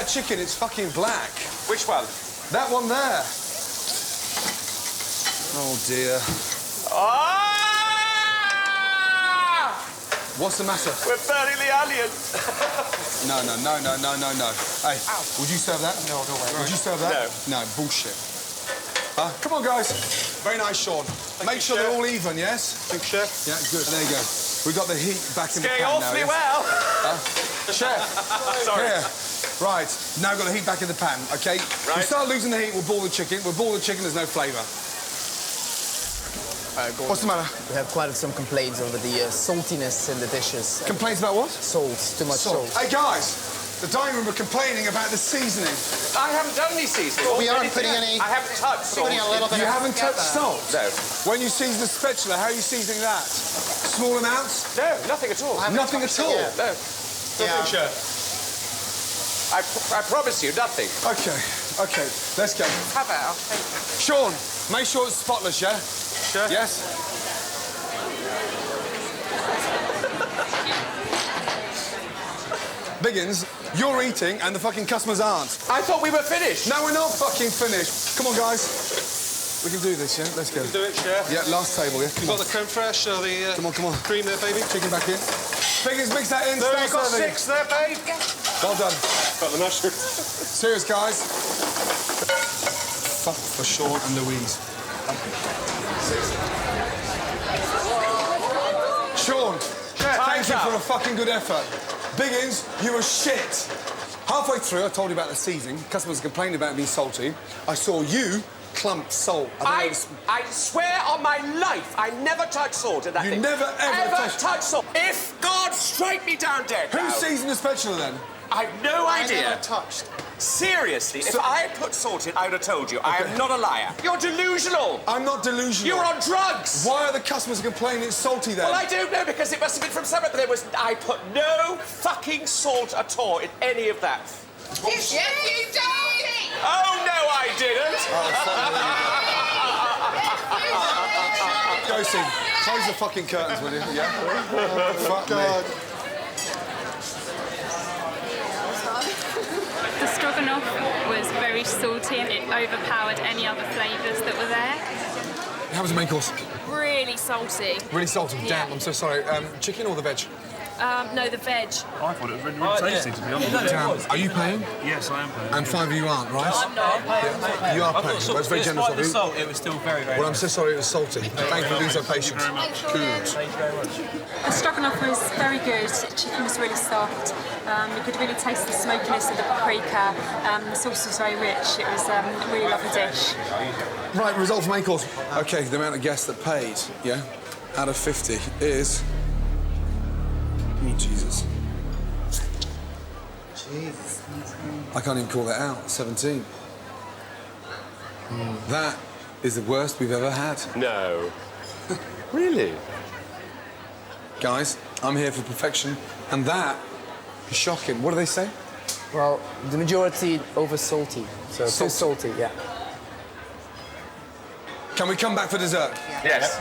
that chicken, it's fucking black. Which one? That one there. Oh, dear. Ah! What's the matter? We're burning the onions. No. Hey, would you serve that? No, no way. Would you serve that? No. No, bullshit. Come on, guys. Very nice, Sean. Make sure they're all even, yes? Thanks, Chef. Yeah, good. There you go. We've got the heat back in the pan Going now. awfully yes? well. Chef. Sorry. Here. Right. Now we've got the heat back in the pan, OK? Right. We start losing the heat, we'll boil the chicken. We'll boil the chicken, there's no flavour. Gordon, What's the matter? we have quite some complaints over the saltiness in the dishes. Complaints about what? Salt, too much salt. Hey, guys. The dining room are complaining about the seasoning. I haven't done any seasoning. We aren't putting any... I haven't touched salt. Putting a little bit You of haven't touched salt? No. When you season the spatula, how are you seasoning that? Small amounts? No, nothing at all. Nothing at all? Yeah. No. Yeah. Chef. I promise you, nothing. OK, let's go. Have it. Sean, make sure it's spotless, yeah? Chef? Yes? Biggins, you're eating and the fucking customers aren't. I thought we were finished. No, we're not fucking finished. Come on, guys. We can do this, yeah? Let's go. Do it, Chef. Yeah, last table, yeah? You've got the creme fraiche or the... Come on. Cream there, baby. Chicken back in. Biggins, mix that in. There, Start you've got serving. 6 there, babe. Well done. Got the mushrooms. Serious, guys. Fuck for Sean and Louise. Sean, thank you for a fucking good effort. Biggins, you were shit. Halfway through, I told you about the seasoning. Customers complaining about it being salty. I saw you clump salt. I swear on my life, I never touched salt in that thing. You never, ever touched salt. If God strike me down dead Who now, seasoned the spatula then? I've no I idea. never touched. Seriously, if I had put salt in, I would have told you. I am not a liar. You're delusional. I'm not delusional. You're on drugs. Why are the customers complaining it's salty then? Well, I don't know, because it must have been from somewhere, but I put no fucking salt at all in any of that. Yes, you told me! Oh, no, I didn't. Josie, close the fucking curtains, will you? Yeah? Fuck God. me. The stroganoff was very salty and it overpowered any other flavours that were there. How was the main course? Really salty. Really salty. Yeah. Damn, I'm so sorry. Chicken or the veg? No, the veg. I thought it was really tasty, to be honest. Damn. Are you paying? Yes, I am paying. And 5 of you aren't, right? I'm not. You are paying. Well, it's very generous of you. Salt, it was still very, very Well, I'm so sorry it was salty. Thank you for being so patient. Good. Thank you very much. The stroganoff was very good. The chicken was really soft. You could really taste the smokiness of the paprika. The sauce was very rich. It was a really lovely dish. Right, result for main course. OK, the amount of guests that paid, yeah, out of 50 is... Oh, Jesus. I can't even call that out. 17. That is the worst we've ever had. No. Really? Guys, I'm here for perfection, and that is shocking. What do they say? Well, the majority over salty. So too salty, yeah. Can we come back for dessert? Yes.